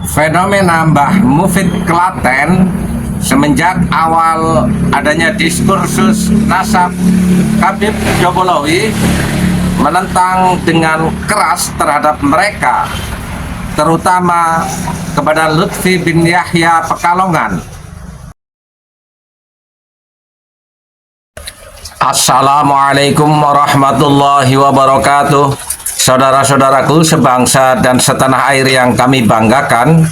Fenomena Mbah Mufid Klaten semenjak awal adanya diskursus nasab Habib Jobolowi menentang dengan keras terhadap mereka, terutama kepada Lutfi bin Yahya Pekalongan. Assalamualaikum warahmatullahi wabarakatuh. Saudara-saudaraku sebangsa dan setanah air yang kami banggakan,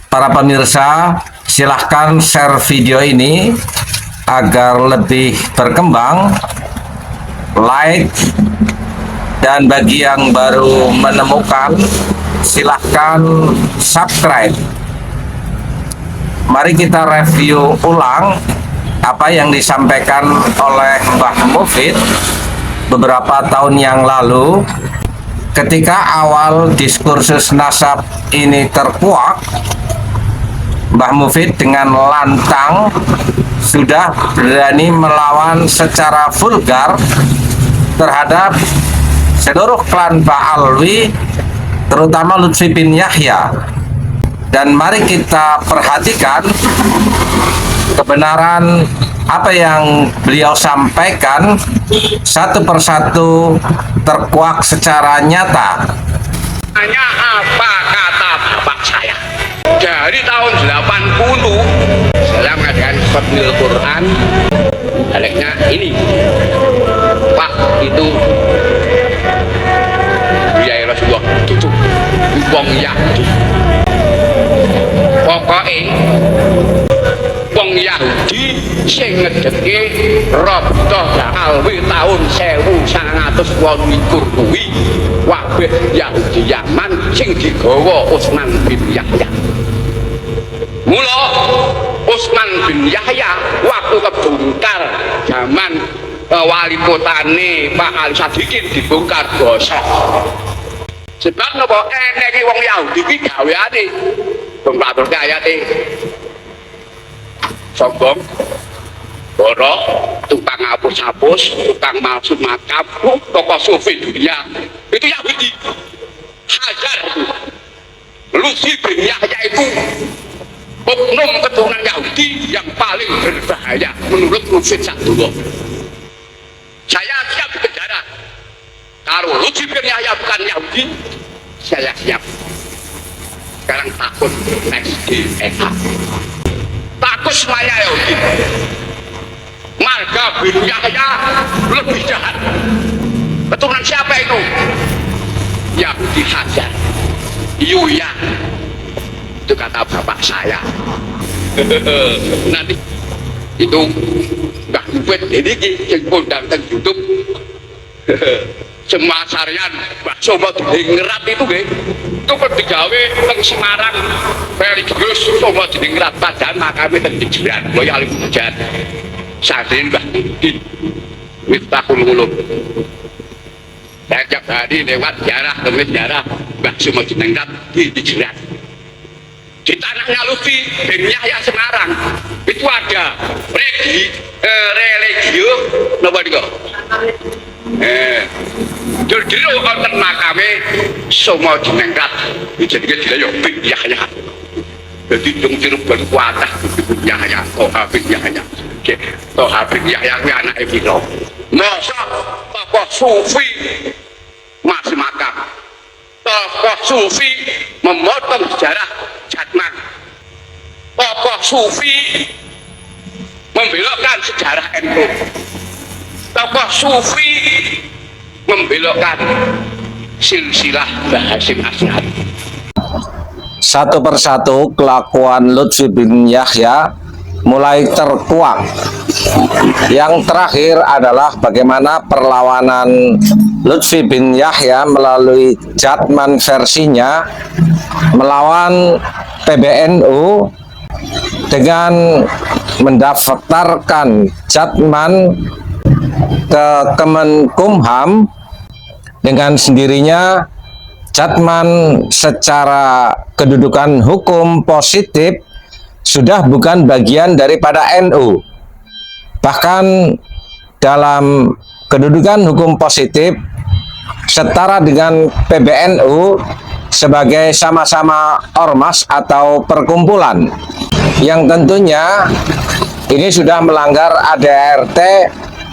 para pemirsa, silahkan share video ini agar lebih berkembang, like, dan bagi yang baru menemukan silahkan subscribe. Mari kita review ulang apa yang disampaikan oleh Mbah Mufid beberapa tahun yang lalu ketika awal diskursus nasab ini terkuak. Mbah Mufid dengan lantang sudah berani melawan secara vulgar terhadap seluruh klan Pak Alwi, terutama Lutfi bin Yahya. Dan mari kita perhatikan kebenaran apa yang beliau sampaikan satu persatu terkuak secara nyata. Hanya apa kata bapak saya dari tahun 80 saya mengadakan khotmil Quran. Baliknya ini Pak, itu biaya Rasulullah itu wong Yahudi. Pokoknya wong Yahudi sing ngedeke Rabdah Alwi tahun 1928 kuwi wabeh Yahudi Yaman sing digawa Utsman bin Yahya. Mula Utsman bin Yahya waktu kebongkar zaman wali kotane Pak Ali Sadikin dibongkar gosok. Sebab napa eneke wong Yahudi iki gaweane pembaturke ayate sombong, borok, tukang hapus-hapus, tukang maksud makam, tokoh sufi dunia itu Yahudi. Hajar itu Lutfi bin Yahya itu oknum keturunan Yahudi yang paling berbahaya menurut Lutfi Sadullah. Saya siap di penjara kalau Lutfi bin Yahya bukan Yahudi, saya siap. Sekarang takut SDNA, takut semuanya Yahudi. Marga bin Yahya lebih jahat. Keturunan siapa itu? Yahudi Hajar Yuya, itu kata bapak saya. Nanti itu Mbah Mufid ini yang kondang teng YouTube. Semua sarian bakso mau dingerat itu itu kan digawe teng Semarang religius semua dingerat padahal makamnya teng Dijeran loya alim hujan saat ini Mbah Mufid Miftahul Ulum. Sejak hari lewat jarah temis jarah bakso mau dingerat di Dijeran di tanahnya Lutfi bin Yahya Semarang itu ada religio napa niku jadi wonten makame semua dinengkat jadi dia bin Yahya. Jadi dong Cirebon kuatah bin Yahya, Toha bin Yahya. Toha bin Yahya kuwi anake pira? Masa tokoh sufi masih makam. Tokoh sufi memotong sejarah Jatman. Tokoh sufi membelokkan sejarah NU. Tokoh sufi membelokkan silsilah Mbah Hasyim Asy'ari. Satu persatu kelakuan Lutfi bin Yahya mulai terkuak. Yang terakhir adalah bagaimana perlawanan Lutfi bin Yahya melalui Jatman versinya melawan PBNU dengan mendaftarkan Jatman ke Kemenkumham. Dengan sendirinya Jatman secara kedudukan hukum positif sudah bukan bagian daripada NU. Bahkan dalam kedudukan hukum positif setara dengan PBNU, sebagai sama-sama ormas atau perkumpulan yang tentunya ini sudah melanggar ADART,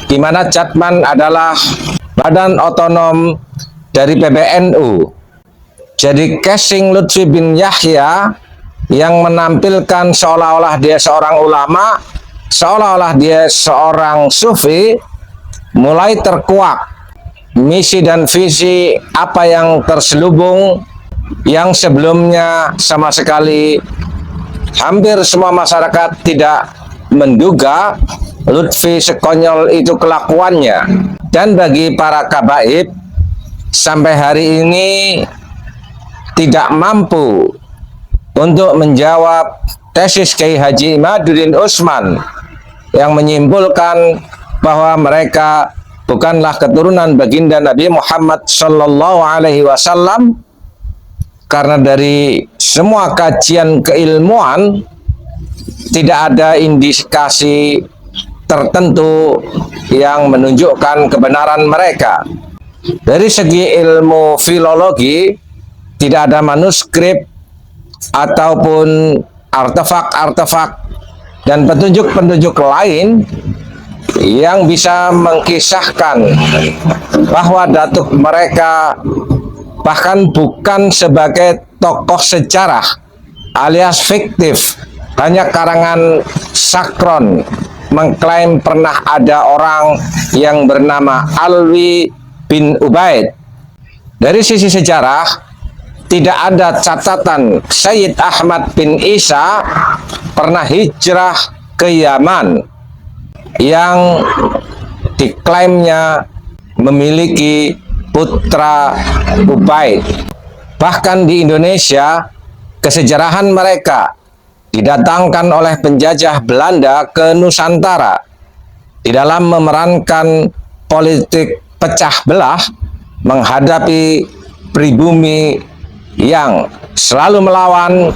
di mana Jatman adalah badan otonom dari PBNU. Jadi casing Lutfi bin Yahya yang menampilkan seolah-olah dia seorang ulama, seolah-olah dia seorang sufi, mulai terkuak misi dan visi apa yang terselubung yang sebelumnya sama sekali hampir semua masyarakat tidak menduga Lutfi sekonyol itu kelakuannya. Dan bagi para kabaib sampai hari ini tidak mampu untuk menjawab tesis Kiai Haji Imaduddin Utsman yang menyimpulkan bahwa mereka bukanlah keturunan baginda Nabi Muhammad Sallallahu Alaihi Wasallam, karena dari semua kajian keilmuan tidak ada indikasi tertentu yang menunjukkan kebenaran mereka. Dari segi ilmu filologi tidak ada manuskrip ataupun artefak-artefak dan petunjuk-petunjuk lain yang bisa mengkisahkan bahwa datuk mereka bahkan bukan sebagai tokoh sejarah alias fiktif, hanya karangan sakron mengklaim pernah ada orang yang bernama Alwi bin Ubaid. Dari sisi sejarah tidak ada catatan Sayyid Ahmad bin Isa pernah hijrah ke Yaman yang diklaimnya memiliki putra Ubaid. Bahkan di Indonesia, kesejarahan mereka didatangkan oleh penjajah Belanda ke Nusantara di dalam memerankan politik pecah belah menghadapi pribumi yang selalu melawan,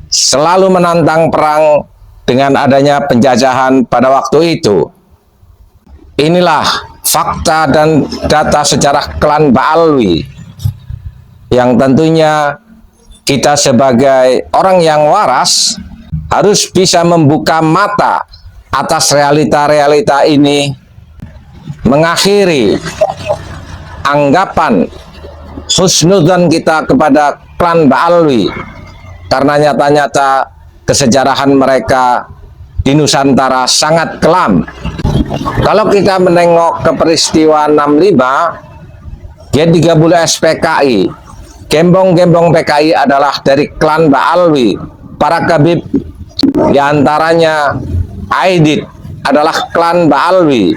selalu menantang perang dengan adanya penjajahan pada waktu itu. Inilah fakta dan data sejarah klan Ba'alwi yang tentunya kita sebagai orang yang waras harus bisa membuka mata atas realita-realita ini, mengakhiri anggapan husnudzon kita kepada klan Ba'alwi, karena nyata-nyata kesejarahan mereka di Nusantara sangat kelam. Kalau kita menengok ke peristiwa 65, G30 SPKI, gembong-gembong PKI adalah dari klan Ba'alwi. Para kabib diantaranya Aidit adalah klan Ba'alwi.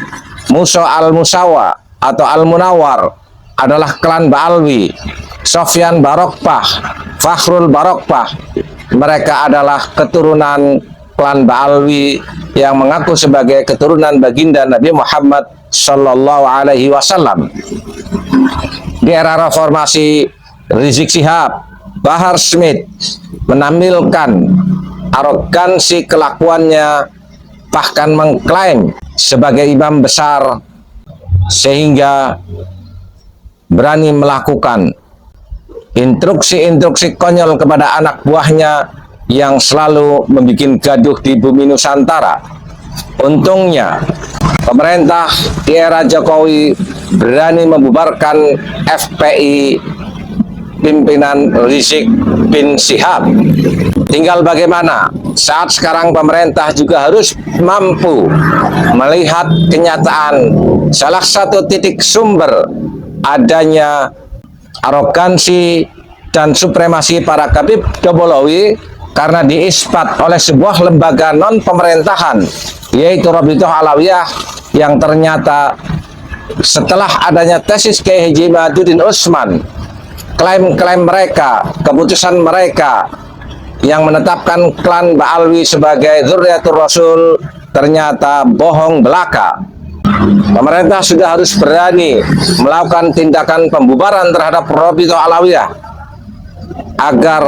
Musa al-Musawa atau al-Munawar adalah klan Ba'alwi. Sofyan Barokpah, Fakhrul Barokpah, mereka adalah keturunan klan Ba'alwi yang mengaku sebagai keturunan baginda Nabi Muhammad Sallallahu Alaihi Wasallam. Di era reformasi, Rizik Syihab, Bahar Smith menampilkan arogansi kelakuannya, bahkan mengklaim sebagai imam besar sehingga berani melakukan instruksi-instruksi konyol kepada anak buahnya yang selalu membuat gaduh di bumi Nusantara. Untungnya pemerintah di era Jokowi berani membubarkan FPI pimpinan Rizik bin Syihab. Tinggal bagaimana saat sekarang pemerintah juga harus mampu melihat kenyataan salah satu titik sumber adanya arogansi dan supremasi para kabib Dobolowi karena diisbat oleh sebuah lembaga non pemerintahan yaitu Rabithah Alawiyah, yang ternyata setelah adanya tesis Kiai Haji Imaduddin Utsman, klaim-klaim mereka, keputusan mereka yang menetapkan klan Ba'alwi sebagai Dzurriyyatur Rasul ternyata bohong belaka. Pemerintah sudah harus berani melakukan tindakan pembubaran terhadap Rabithah Alawiyah agar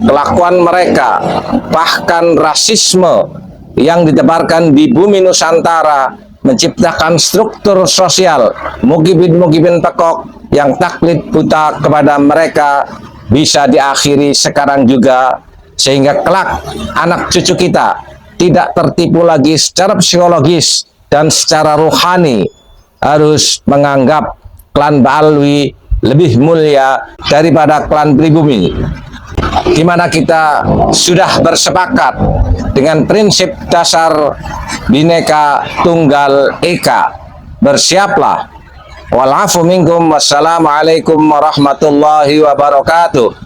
kelakuan mereka, bahkan rasisme yang ditebarkan di bumi Nusantara, menciptakan struktur sosial mugibin-mugibin pekok yang taklid buta kepada mereka bisa diakhiri sekarang juga, sehingga kelak anak cucu kita tidak tertipu lagi secara psikologis dan secara rohani, harus menganggap klan Baalwi lebih mulia daripada klan Pribumi, di mana kita sudah bersepakat dengan prinsip dasar Bhinneka Tunggal Ika. Bersiaplah. Wal afu minkum. Wassalamualaikum warahmatullahi wabarakatuh.